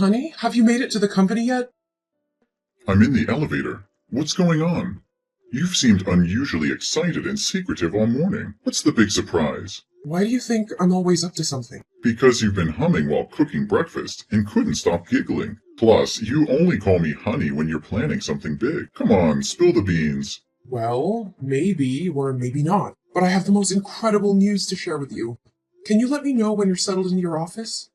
Honey, have you made it to the company yet? I'm in the elevator. What's going on? You've seemed unusually excited and secretive all morning. What's the big surprise? Why do you think I'm always up to something? Because you've been humming while cooking breakfast and couldn't stop giggling. Plus, you only call me honey when you're planning something big. Come on, spill the beans. Well, maybe or maybe not. But I have the most incredible news to share with you. Can you let me know when you're settled into your office?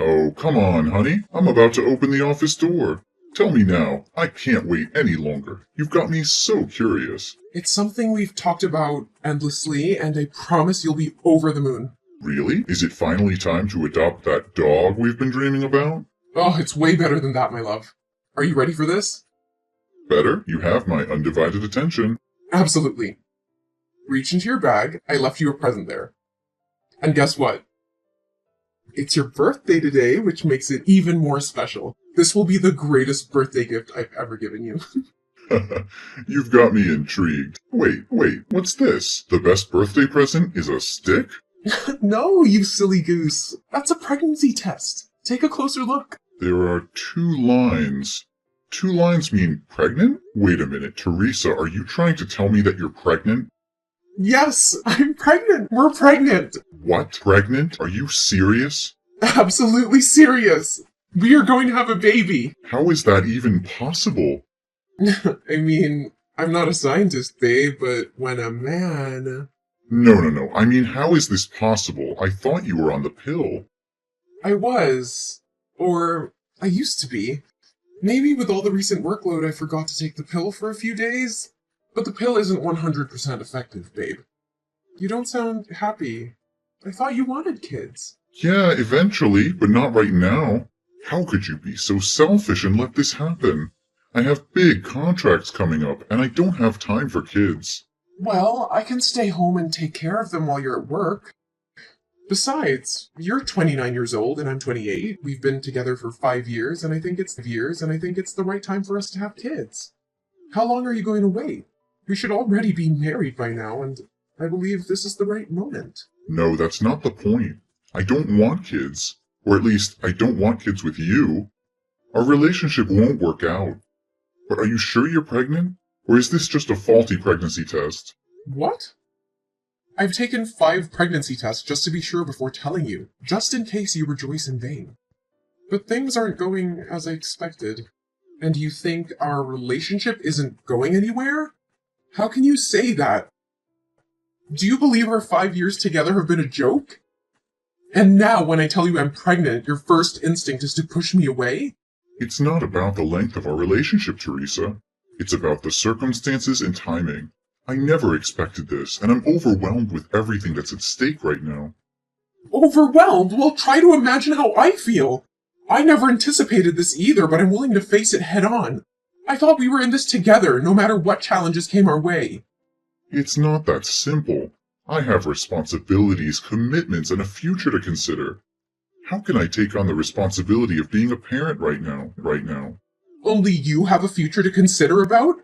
Oh, come on, honey. I'm about to open the office door. Tell me now. I can't wait any longer. You've got me so curious. It's something we've talked about endlessly, and I promise you'll be over the moon. Really? Is it finally time to adopt that dog we've been dreaming about? Oh, it's way better than that, my love. Are you ready for this? Better? You have my undivided attention. Absolutely. Reach into your bag. I left you a present there. And guess what? It's your birthday today, which makes it even more special. This will be the greatest birthday gift I've ever given you. You've got me intrigued. Wait, what's this? The best birthday present is a stick? No, you silly goose. That's a pregnancy test. Take a closer look. There are 2 lines. 2 lines mean pregnant? Wait a minute, Teresa, are you trying to tell me that you're pregnant? Yes, I'm pregnant. We're pregnant. What? Pregnant? Are you serious? Absolutely serious. We are going to have a baby. How is that even possible? I mean, I'm not a scientist, babe, but when a man... No. I mean, how is this possible? I thought you were on the pill. I was. Or I used to be. Maybe with all the recent workload I forgot to take the pill for a few days. But the pill isn't 100% effective, babe. You don't sound happy. I thought you wanted kids. Yeah, eventually, but not right now. How could you be so selfish and let this happen? I have big contracts coming up, and I don't have time for kids. Well, I can stay home and take care of them while you're at work. Besides, you're 29 years old and I'm 28. We've been together for 5 years, and I think it's the right time for us to have kids. How long are you going to wait? We should already be married by now, and I believe this is the right moment. No, that's not the point. I don't want kids. Or at least, I don't want kids with you. Our relationship won't work out. But are you sure you're pregnant? Or is this just a faulty pregnancy test? What? I've taken 5 pregnancy tests just to be sure before telling you, just in case you rejoice in vain. But things aren't going as I expected. And you think our relationship isn't going anywhere? How can you say that? Do you believe our 5 years together have been a joke? And now when I tell you I'm pregnant, your first instinct is to push me away? It's not about the length of our relationship, Teresa. It's about the circumstances and timing. I never expected this, and I'm overwhelmed with everything that's at stake right now. Overwhelmed? Well, try to imagine how I feel. I never anticipated this either, but I'm willing to face it head on. I thought we were in this together, no matter what challenges came our way. It's not that simple. I have responsibilities, commitments, and a future to consider. How can I take on the responsibility of being a parent right now? Only you have a future to consider about?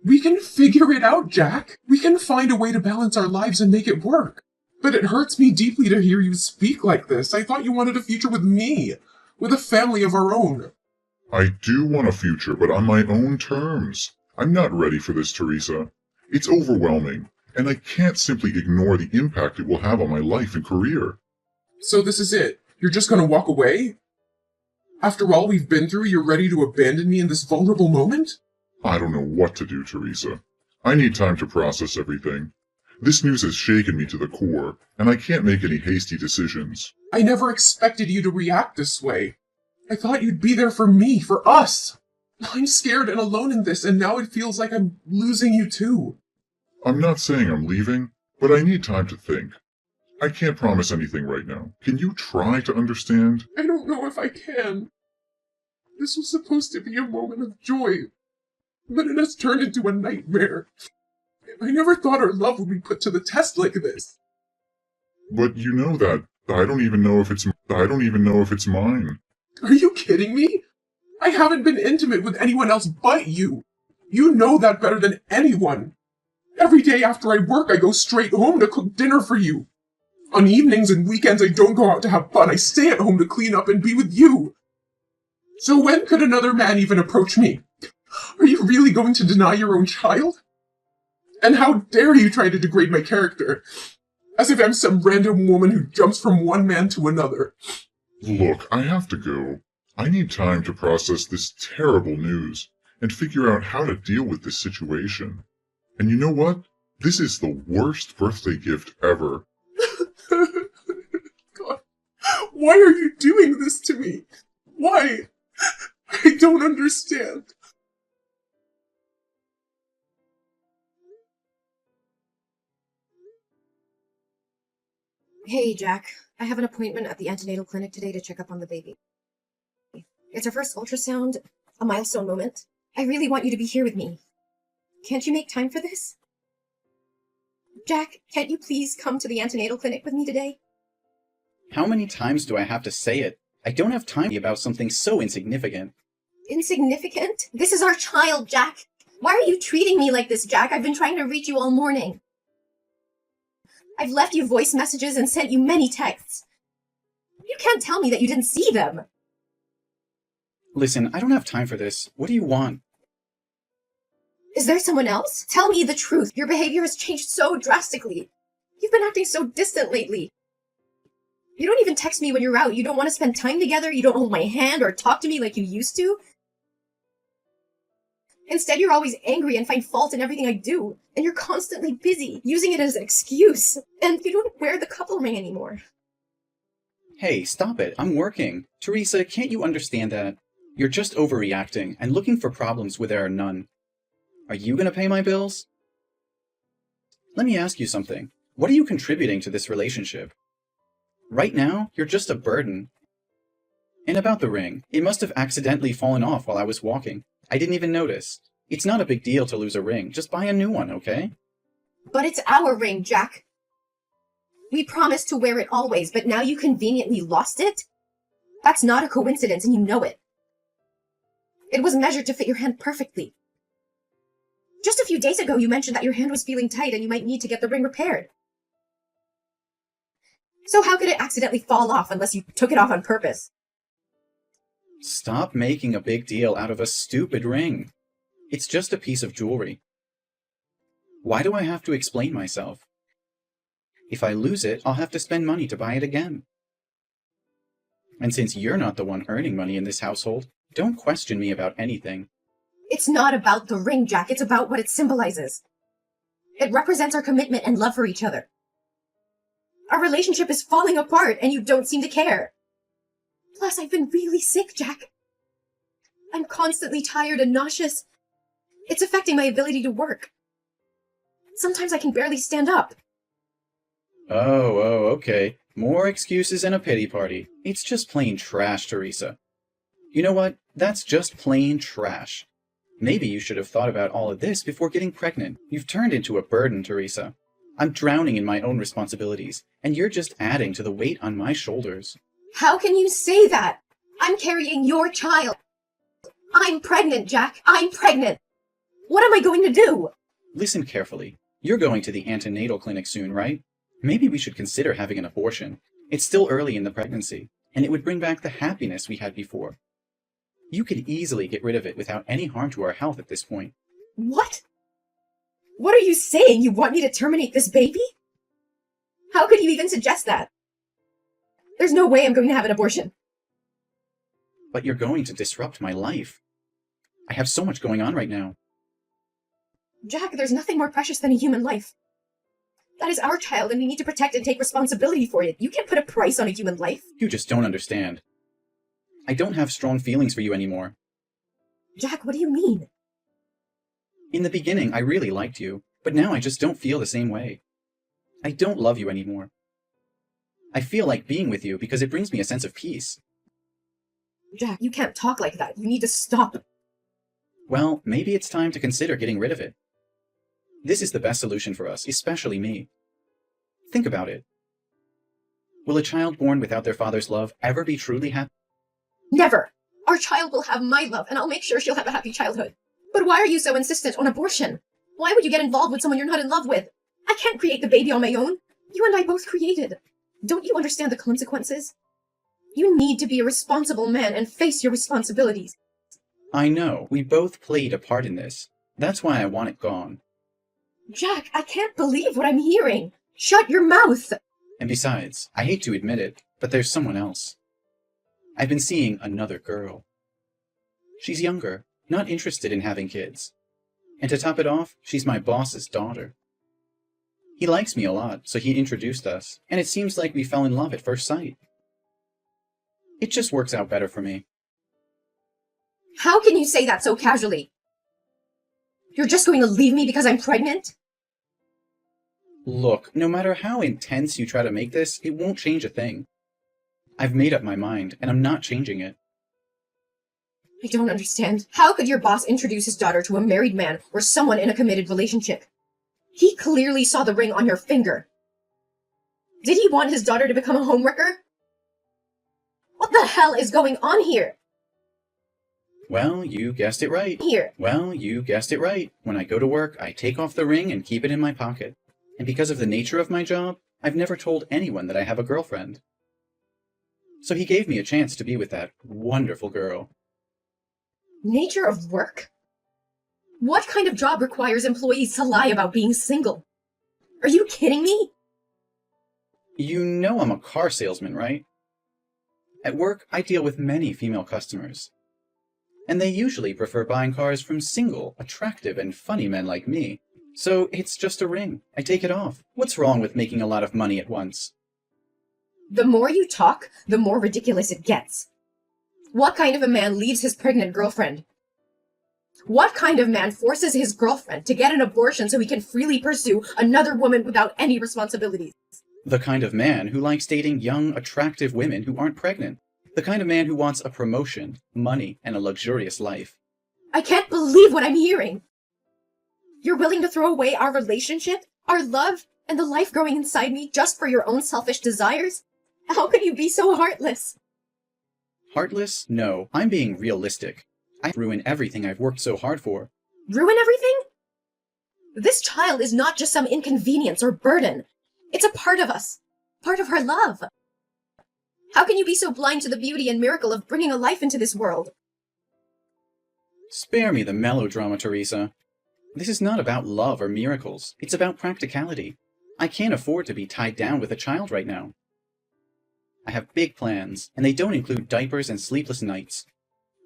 We can figure it out, Jack. We can find a way to balance our lives and make it work. But it hurts me deeply to hear you speak like this. I thought you wanted a future with me, with a family of our own. I do want a future, but on my own terms. I'm not ready for this, Teresa. It's overwhelming, and I can't simply ignore the impact it will have on my life and career. So this is it? You're just gonna walk away? After all we've been through, you're ready to abandon me in this vulnerable moment? I don't know what to do, Teresa. I need time to process everything. This news has shaken me to the core, and I can't make any hasty decisions. I never expected you to react this way. I thought you'd be there for me, for us. I'm scared and alone in this, and now it feels like I'm losing you too. I'm not saying I'm leaving, but I need time to think. I can't promise anything right now. Can you try to understand? I don't know if I can. This was supposed to be a moment of joy, but it has turned into a nightmare. I never thought our love would be put to the test like this. But you know that I don't even know if it's mine. Are you kidding me? I haven't been intimate with anyone else but you. You know that better than anyone. Every day after I work, I go straight home to cook dinner for you. On evenings and weekends, I don't go out to have fun. I stay at home to clean up and be with you. So when could another man even approach me? Are you really going to deny your own child? And how dare you try to degrade my character? As if I'm some random woman who jumps from one man to another. Look, I have to go. I need time to process this terrible news and figure out how to deal with this situation. And you know what? This is the worst birthday gift ever. God, why are you doing this to me? Why? I don't understand. Hey, Jack. I have an appointment at the antenatal clinic today to check up on the baby. It's her first ultrasound, a milestone moment. I really want you to be here with me. Can't you make time for this? Jack, can't you please come to the antenatal clinic with me today? How many times do I have to say it? I don't have time about something so insignificant. Insignificant? This is our child, Jack. Why are you treating me like this, Jack? I've been trying to reach you all morning. I've left you voice messages and sent you many texts. You can't tell me that you didn't see them. Listen, I don't have time for this. What do you want? Is there someone else? Tell me the truth. Your behavior has changed so drastically. You've been acting so distant lately. You don't even text me when you're out. You don't want to spend time together. You don't hold my hand or talk to me like you used to. Instead, you're always angry and find fault in everything I do. And you're constantly busy, using it as an excuse. And you don't wear the couple ring anymore. Hey, stop it. I'm working. Teresa, can't you understand that? You're just overreacting and looking for problems where there are none. Are you going to pay my bills? Let me ask you something. What are you contributing to this relationship? Right now, you're just a burden. And about the ring, it must have accidentally fallen off while I was walking. I didn't even notice. It's not a big deal to lose a ring. Just buy a new one, okay? But it's our ring, Jack. We promised to wear it always, but now you conveniently lost it? That's not a coincidence, and you know it. It was measured to fit your hand perfectly. Just a few days ago, you mentioned that your hand was feeling tight and you might need to get the ring repaired. So how could it accidentally fall off unless you took it off on purpose? Stop making a big deal out of a stupid ring. It's just a piece of jewelry. Why do I have to explain myself? If I lose it, I'll have to spend money to buy it again. And since you're not the one earning money in this household, don't question me about anything. It's not about the ring, Jack. It's about what it symbolizes. It represents our commitment and love for each other. Our relationship is falling apart and you don't seem to care. Plus, I've been really sick, Jack. I'm constantly tired and nauseous. It's affecting my ability to work. Sometimes I can barely stand up. Oh, okay. More excuses and a pity party. It's just plain trash, Teresa. You know what? That's just plain trash. Maybe you should have thought about all of this before getting pregnant. You've turned into a burden, Teresa. I'm drowning in my own responsibilities, and you're just adding to the weight on my shoulders. How can you say that? I'm carrying your child. I'm pregnant, Jack. I'm pregnant. What am I going to do? Listen carefully. You're going to the antenatal clinic soon, right? Maybe we should consider having an abortion. It's still early in the pregnancy, and it would bring back the happiness we had before. You could easily get rid of it without any harm to our health at this point. What? What are you saying? You want me to terminate this baby? How could you even suggest that? There's no way I'm going to have an abortion. But you're going to disrupt my life. I have so much going on right now. Jack, there's nothing more precious than a human life. That is our child, and we need to protect and take responsibility for it. You can't put a price on a human life. You just don't understand. I don't have strong feelings for you anymore. Jack, what do you mean? In the beginning, I really liked you, but now I just don't feel the same way. I don't love you anymore. I feel like being with you because it brings me a sense of peace. Jack, you can't talk like that. You need to stop. Well, maybe it's time to consider getting rid of it. This is the best solution for us, especially me. Think about it. Will a child born without their father's love ever be truly happy? Never. Our child will have my love, and I'll make sure she'll have a happy childhood. But why are you so insistent on abortion? Why would you get involved with someone you're not in love with? I can't create the baby on my own. You and I both created. Don't you understand the consequences? You need to be a responsible man and face your responsibilities. I know, we both played a part in this. That's why I want it gone. Jack, I can't believe what I'm hearing. Shut your mouth! And besides, I hate to admit it, but there's someone else. I've been seeing another girl. She's younger, not interested in having kids. And to top it off, she's my boss's daughter. He likes me a lot, so he introduced us, and it seems like we fell in love at first sight. It just works out better for me. How can you say that so casually? You're just going to leave me because I'm pregnant? Look, no matter how intense you try to make this, it won't change a thing. I've made up my mind, and I'm not changing it. I don't understand. How could your boss introduce his daughter to a married man or someone in a committed relationship? He clearly saw the ring on your finger. Did he want his daughter to become a homewrecker? What the hell is going on here? Well, you guessed it right. When I go to work, I take off the ring and keep it in my pocket. And because of the nature of my job, I've never told anyone that I have a girlfriend. So he gave me a chance to be with that wonderful girl. Nature of work? What kind of job requires employees to lie about being single? Are you kidding me? You know I'm a car salesman, right? At work, I deal with many female customers. And they usually prefer buying cars from single, attractive, and funny men like me. So it's just a ring. I take it off. What's wrong with making a lot of money at once? The more you talk, the more ridiculous it gets. What kind of a man leaves his pregnant girlfriend? What kind of man forces his girlfriend to get an abortion so he can freely pursue another woman without any responsibilities? The kind of man who likes dating young, attractive women who aren't pregnant. The kind of man who wants a promotion, money, and a luxurious life. I can't believe what I'm hearing. You're willing to throw away our relationship, our love, and the life growing inside me just for your own selfish desires? How could you be so heartless? Heartless? No, I'm being realistic. I ruin everything I've worked so hard for. Ruin everything? This child is not just some inconvenience or burden. It's a part of us, part of her love. How can you be so blind to the beauty and miracle of bringing a life into this world? Spare me the melodrama, Teresa. This is not about love or miracles. It's about practicality. I can't afford to be tied down with a child right now. I have big plans, and they don't include diapers and sleepless nights.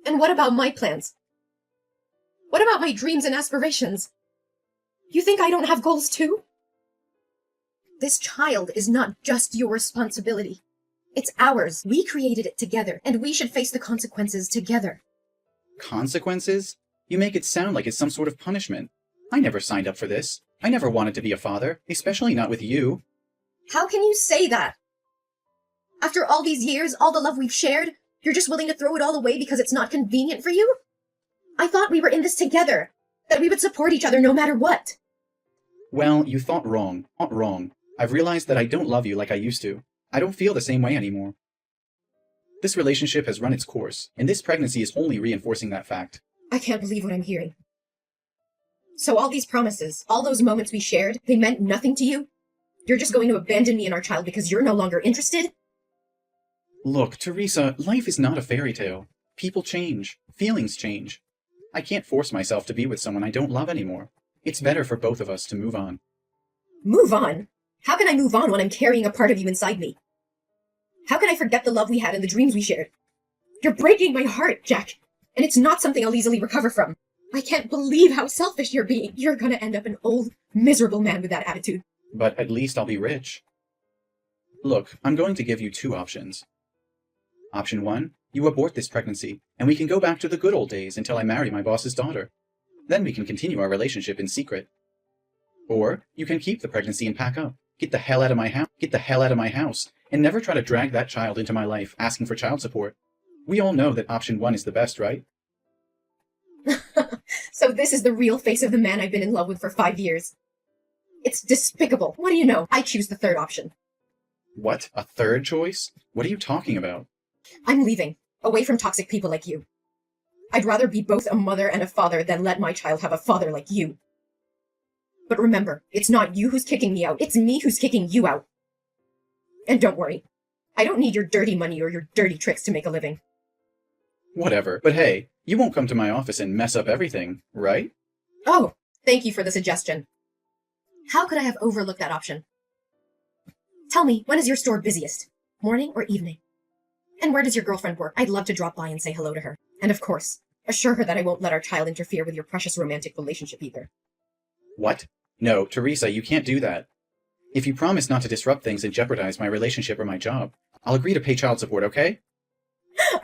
And what about my plans? What about my dreams and aspirations? You think I don't have goals too? This child is not just your responsibility. It's ours. We created it together, and we should face the consequences together. Consequences? You make it sound like it's some sort of punishment. I never signed up for this. I never wanted to be a father, especially not with you. How can you say that? After all these years, all the love we've shared, you're just willing to throw it all away because it's not convenient for you? I thought we were in this together, that we would support each other no matter what. Well, you thought wrong. Not wrong. I've realized that I don't love you like I used to. I don't feel the same way anymore. This relationship has run its course, and this pregnancy is only reinforcing that fact. I can't believe what I'm hearing. So all these promises, all those moments we shared, they meant nothing to you? You're just going to abandon me and our child because you're no longer interested? Look, Teresa, life is not a fairy tale. People change. Feelings change. I can't force myself to be with someone I don't love anymore. It's better for both of us to move on. Move on? How can I move on when I'm carrying a part of you inside me? How can I forget the love we had and the dreams we shared? You're breaking my heart, Jack, and it's not something I'll easily recover from. I can't believe how selfish you're being. You're gonna end up an old, miserable man with that attitude. But at least I'll be rich. Look, I'm going to give you two options. Option 1, you abort this pregnancy, and we can go back to the good old days until I marry my boss's daughter. Then we can continue our relationship in secret. Or you can keep the pregnancy and pack up. Get the hell out of my house. Get the hell out of my house. And never try to drag that child into my life asking for child support. We all know that option 1 is the best, right? So this is the real face of the man I've been in love with for 5 years. It's despicable. What do you know? I choose the third option. What? A third choice? What are you talking about? I'm leaving, away from toxic people like you. I'd rather be both a mother and a father than let my child have a father like you. But remember, it's not you who's kicking me out, it's me who's kicking you out. And don't worry, I don't need your dirty money or your dirty tricks to make a living. Whatever, but hey, you won't come to my office and mess up everything, right? Oh, thank you for the suggestion. How could I have overlooked that option? Tell me, when is your store busiest? Morning or evening? And where does your girlfriend work? I'd love to drop by and say hello to her. And of course, assure her that I won't let our child interfere with your precious romantic relationship either. What? No, Teresa, you can't do that. If you promise not to disrupt things and jeopardize my relationship or my job, I'll agree to pay child support, okay?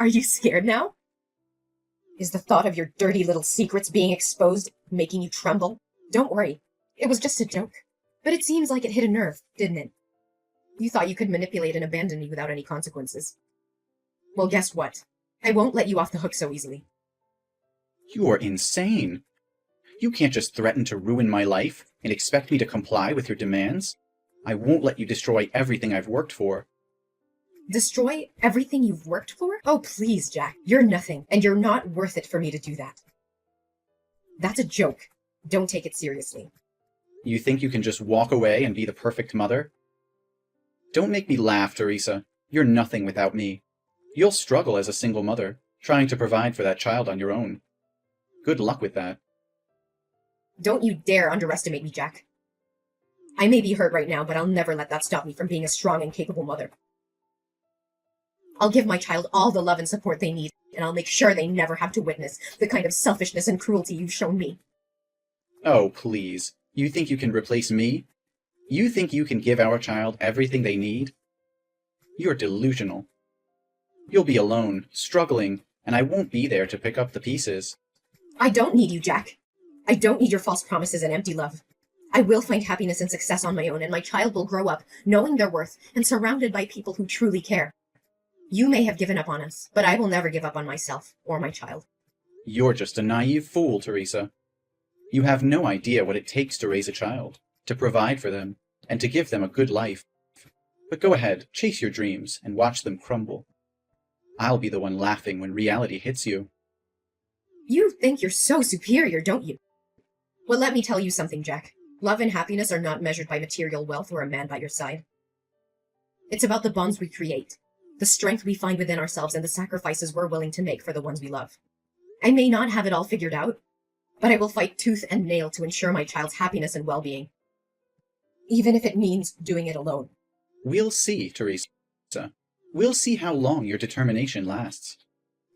Are you scared now? Is the thought of your dirty little secrets being exposed making you tremble? Don't worry. It was just a joke. But it seems like it hit a nerve, didn't it? You thought you could manipulate and abandon me without any consequences. Well, guess what? I won't let you off the hook so easily. You're insane. You can't just threaten to ruin my life and expect me to comply with your demands. I won't let you destroy everything I've worked for. Destroy everything you've worked for? Oh, please, Jack. You're nothing, and you're not worth it for me to do that. That's a joke. Don't take it seriously. You think you can just walk away and be the perfect mother? Don't make me laugh, Teresa. You're nothing without me. You'll struggle as a single mother, trying to provide for that child on your own. Good luck with that. Don't you dare underestimate me, Jack. I may be hurt right now, but I'll never let that stop me from being a strong and capable mother. I'll give my child all the love and support they need, and I'll make sure they never have to witness the kind of selfishness and cruelty you've shown me. Oh, please. You think you can replace me? You think you can give our child everything they need? You're delusional. You'll be alone, struggling, and I won't be there to pick up the pieces. I don't need you, Jack. I don't need your false promises and empty love. I will find happiness and success on my own, and my child will grow up knowing their worth and surrounded by people who truly care. You may have given up on us, but I will never give up on myself or my child. You're just a naive fool, Teresa. You have no idea what it takes to raise a child, to provide for them, and to give them a good life. But go ahead, chase your dreams, and watch them crumble. I'll be the one laughing when reality hits you. You think you're so superior, don't you? Well, let me tell you something, Jack. Love and happiness are not measured by material wealth or a man by your side. It's about the bonds we create, the strength we find within ourselves, and the sacrifices we're willing to make for the ones we love. I may not have it all figured out, but I will fight tooth and nail to ensure my child's happiness and well-being. Even if it means doing it alone. We'll see, Teresa. We'll see how long your determination lasts.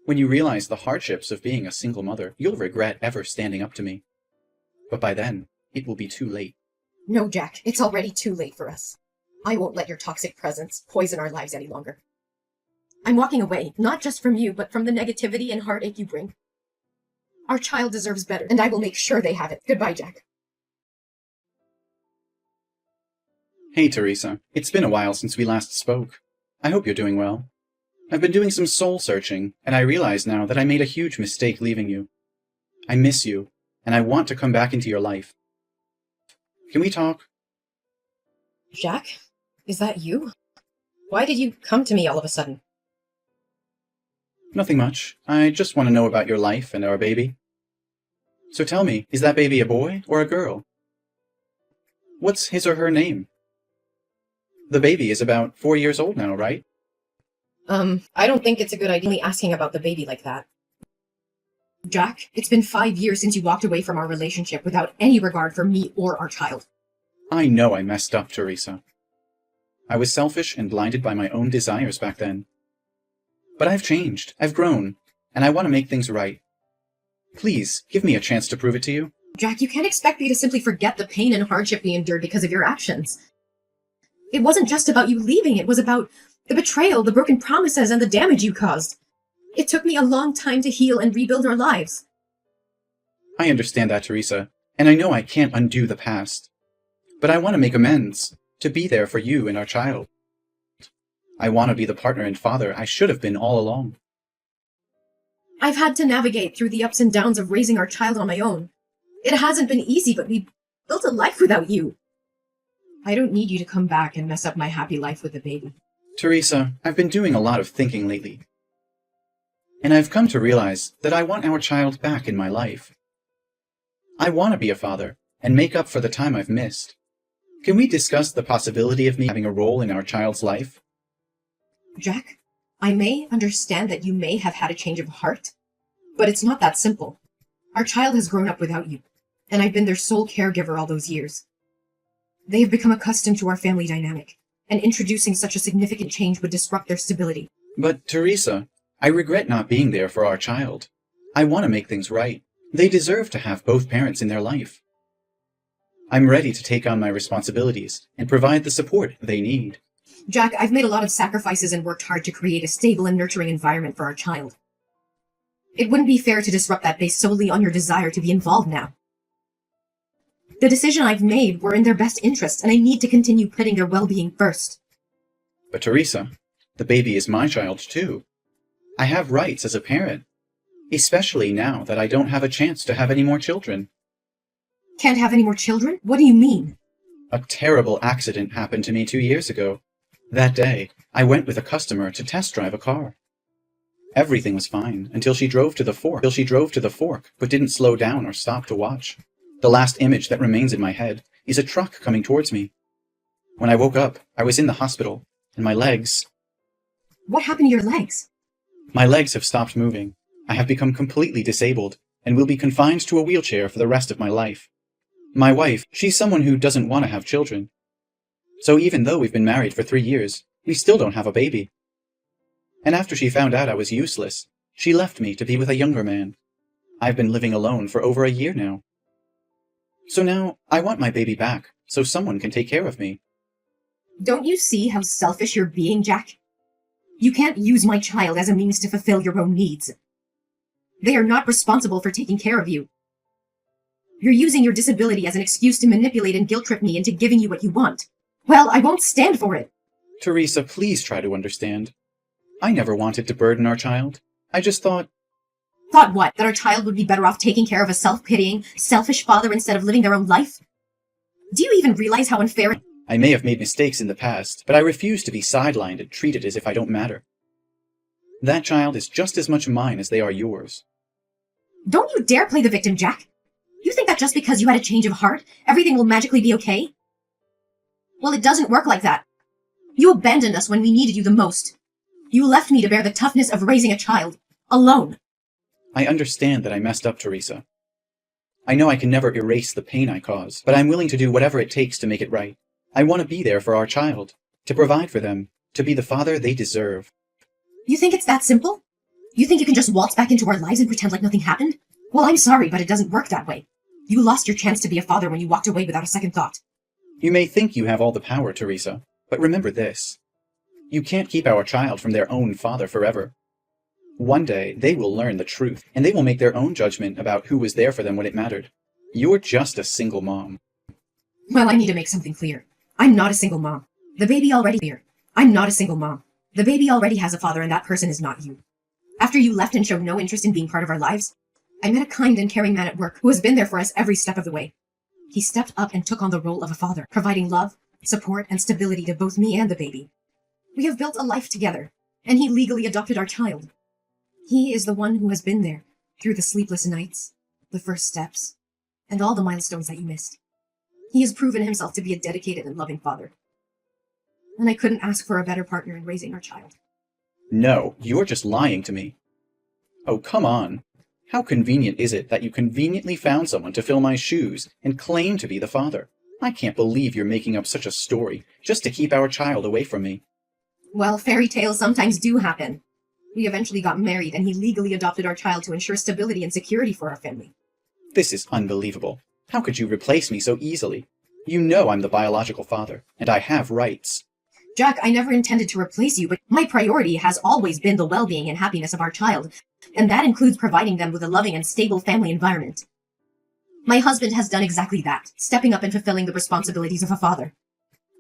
When you realize the hardships of being a single mother, you'll regret ever standing up to me. But by then, it will be too late. No, Jack, it's already too late for us. I won't let your toxic presence poison our lives any longer. I'm walking away, not just from you, but from the negativity and heartache you bring. Our child deserves better, and I will make sure they have it. Goodbye, Jack. Hey, Teresa. It's been a while since we last spoke. I hope you're doing well. I've been doing some soul searching, and I realize now that I made a huge mistake leaving you. I miss you, and I want to come back into your life. Can we talk? Jack? Is that you? Why did you come to me all of a sudden? Nothing much. I just want to know about your life and our baby. So tell me, is that baby a boy or a girl? What's his or her name? The baby is about 4 years old now, right? I don't think it's a good idea asking about the baby like that. Jack, it's been 5 years since you walked away from our relationship without any regard for me or our child. I know I messed up, Teresa. I was selfish and blinded by my own desires back then. But I've changed, I've grown, and I want to make things right. Please, give me a chance to prove it to you. Jack, you can't expect me to simply forget the pain and hardship we endured because of your actions. It wasn't just about you leaving, it was about the betrayal, the broken promises, and the damage you caused. It took me a long time to heal and rebuild our lives. I understand that, Teresa, and I know I can't undo the past. But I want to make amends, to be there for you and our child. I want to be the partner and father I should have been all along. I've had to navigate through the ups and downs of raising our child on my own. It hasn't been easy, but we built a life without you. I don't need you to come back and mess up my happy life with the baby. Teresa, I've been doing a lot of thinking lately. And I've come to realize that I want our child back in my life. I want to be a father and make up for the time I've missed. Can we discuss the possibility of me having a role in our child's life? Jack, I may understand that you may have had a change of heart, but it's not that simple. Our child has grown up without you, and I've been their sole caregiver all those years. They have become accustomed to our family dynamic, and introducing such a significant change would disrupt their stability. But, Teresa, I regret not being there for our child. I want to make things right. They deserve to have both parents in their life. I'm ready to take on my responsibilities and provide the support they need. Jack, I've made a lot of sacrifices and worked hard to create a stable and nurturing environment for our child. It wouldn't be fair to disrupt that based solely on your desire to be involved now. The decision I've made were in their best interest, and I need to continue putting their well-being first. But Teresa, the baby is my child too. I have rights as a parent, especially now that I don't have a chance to have any more children. Can't have any more children? What do you mean? A terrible accident happened to me 2 years ago. That day, I went with a customer to test drive a car. Everything was fine until she drove to the fork, but didn't slow down or stop to watch. The last image that remains in my head is a truck coming towards me. When I woke up, I was in the hospital, and my legs... What happened to your legs? My legs have stopped moving. I have become completely disabled, and will be confined to a wheelchair for the rest of my life. My wife, she's someone who doesn't want to have children. So even though we've been married for 3 years, we still don't have a baby. And after she found out I was useless, she left me to be with a younger man. I've been living alone for over a year now. So now, I want my baby back, so someone can take care of me. Don't you see how selfish you're being, Jack? You can't use my child as a means to fulfill your own needs. They are not responsible for taking care of you. You're using your disability as an excuse to manipulate and guilt-trip me into giving you what you want. Well, I won't stand for it. Teresa, please try to understand. I never wanted to burden our child. I just thought... Thought what? That our child would be better off taking care of a self-pitying, selfish father instead of living their own life? Do you even realize how unfair... I may have made mistakes in the past, but I refuse to be sidelined and treated as if I don't matter. That child is just as much mine as they are yours. Don't you dare play the victim, Jack. You think that just because you had a change of heart, everything will magically be okay? Well, it doesn't work like that. You abandoned us when we needed you the most. You left me to bear the toughness of raising a child, alone. I understand that I messed up, Teresa. I know I can never erase the pain I caused, but I'm willing to do whatever it takes to make it right. I want to be there for our child, to provide for them, to be the father they deserve. You think it's that simple? You think you can just waltz back into our lives and pretend like nothing happened? Well, I'm sorry, but it doesn't work that way. You lost your chance to be a father when you walked away without a second thought. You may think you have all the power, Teresa, but remember this. You can't keep our child from their own father forever. One day, they will learn the truth, and they will make their own judgment about who was there for them when it mattered. You're just a single mom. Well, I need to make something clear. I'm not a single mom. The baby already here. I'm not a single mom. The baby already has a father, and that person is not you. After you left and showed no interest in being part of our lives, I met a kind and caring man at work who has been there for us every step of the way. He stepped up and took on the role of a father, providing love, support, and stability to both me and the baby. We have built a life together, and he legally adopted our child. He is the one who has been there through the sleepless nights, the first steps, and all the milestones that you missed. He has proven himself to be a dedicated and loving father. And I couldn't ask for a better partner in raising our child. No, you're just lying to me. Oh, come on. How convenient is it that you conveniently found someone to fill my shoes and claim to be the father? I can't believe you're making up such a story just to keep our child away from me. Well, fairy tales sometimes do happen. We eventually got married, and he legally adopted our child to ensure stability and security for our family. This is unbelievable. How could you replace me so easily? You know I'm the biological father, and I have rights. Jack, I never intended to replace you, but my priority has always been the well-being and happiness of our child, and that includes providing them with a loving and stable family environment. My husband has done exactly that, stepping up and fulfilling the responsibilities of a father.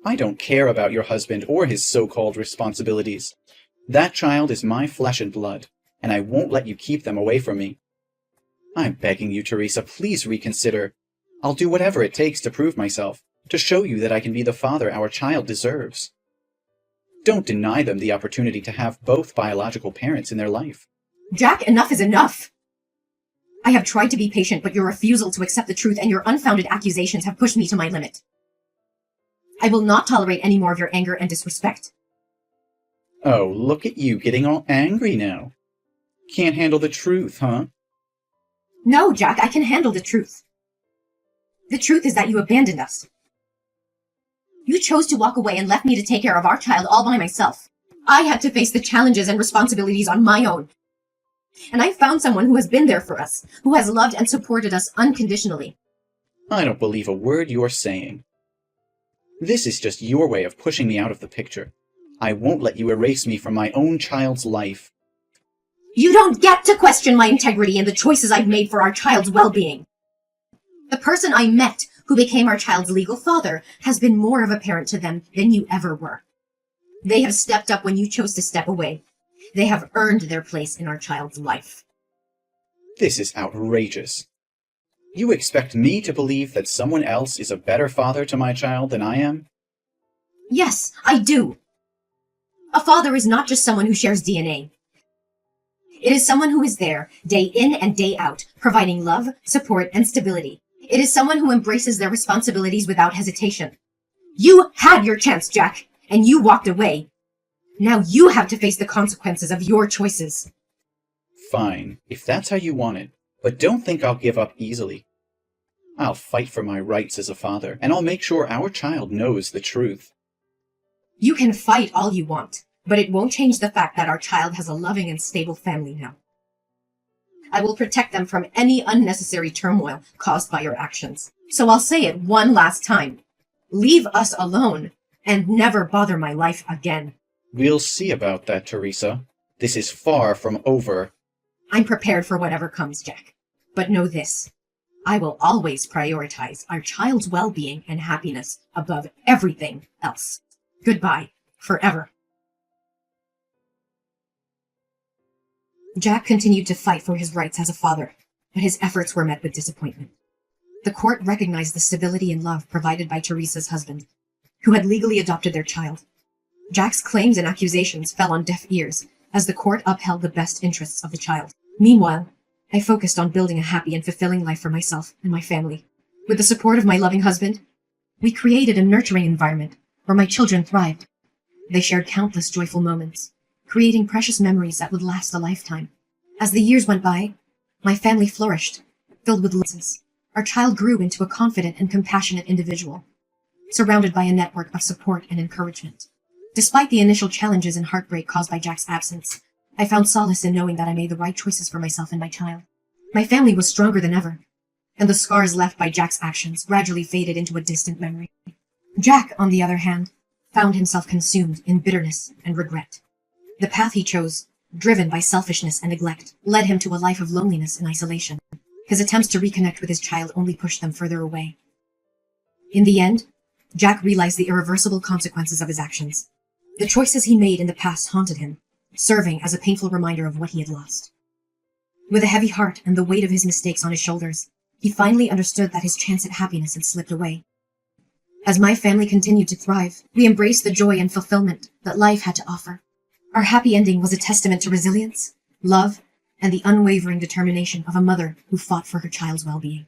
I don't care about your husband or his so-called responsibilities. That child is my flesh and blood, and I won't let you keep them away from me. I'm begging you, Teresa, please reconsider. I'll do whatever it takes to prove myself, to show you that I can be the father our child deserves. Don't deny them the opportunity to have both biological parents in their life. Jack, enough is enough! I have tried to be patient, but your refusal to accept the truth and your unfounded accusations have pushed me to my limit. I will not tolerate any more of your anger and disrespect. Oh, look at you getting all angry now. Can't handle the truth, huh? No, Jack, I can handle the truth. The truth is that you abandoned us. You chose to walk away and left me to take care of our child all by myself. I had to face the challenges and responsibilities on my own. And I found someone who has been there for us, who has loved and supported us unconditionally. I don't believe a word you're saying. This is just your way of pushing me out of the picture. I won't let you erase me from my own child's life. You don't get to question my integrity and the choices I've made for our child's well-being. The person I met, who became our child's legal father, has been more of a parent to them than you ever were. They have stepped up when you chose to step away. They have earned their place in our child's life. This is outrageous. You expect me to believe that someone else is a better father to my child than I am? Yes, I do. A father is not just someone who shares DNA. It is someone who is there, day in and day out, providing love, support, and stability. It is someone who embraces their responsibilities without hesitation. You had your chance, Jack, and you walked away. Now you have to face the consequences of your choices. Fine, if that's how you want it. But don't think I'll give up easily. I'll fight for my rights as a father, and I'll make sure our child knows the truth. You can fight all you want, but it won't change the fact that our child has a loving and stable family now. I will protect them from any unnecessary turmoil caused by your actions. So I'll say it one last time. Leave us alone, and never bother my life again. We'll see about that, Teresa. This is far from over. I'm prepared for whatever comes, Jack. But know this. I will always prioritize our child's well-being and happiness above everything else. Goodbye, forever. Jack continued to fight for his rights as a father, but his efforts were met with disappointment. The court recognized the stability and love provided by Teresa's husband, who had legally adopted their child. Jack's claims and accusations fell on deaf ears as the court upheld the best interests of the child. Meanwhile, I focused on building a happy and fulfilling life for myself and my family. With the support of my loving husband, we created a nurturing environment where my children thrived. They shared countless joyful moments, creating precious memories that would last a lifetime. As the years went by, my family flourished, filled with lessons. Our child grew into a confident and compassionate individual, surrounded by a network of support and encouragement. Despite the initial challenges and heartbreak caused by Jack's absence, I found solace in knowing that I made the right choices for myself and my child. My family was stronger than ever, and the scars left by Jack's actions gradually faded into a distant memory. Jack, on the other hand, found himself consumed in bitterness and regret. The path he chose, driven by selfishness and neglect, led him to a life of loneliness and isolation. His attempts to reconnect with his child only pushed them further away. In the end, Jack realized the irreversible consequences of his actions. The choices he made in the past haunted him, serving as a painful reminder of what he had lost. With a heavy heart and the weight of his mistakes on his shoulders, he finally understood that his chance at happiness had slipped away. As my family continued to thrive, we embraced the joy and fulfillment that life had to offer. Our happy ending was a testament to resilience, love, and the unwavering determination of a mother who fought for her child's well-being.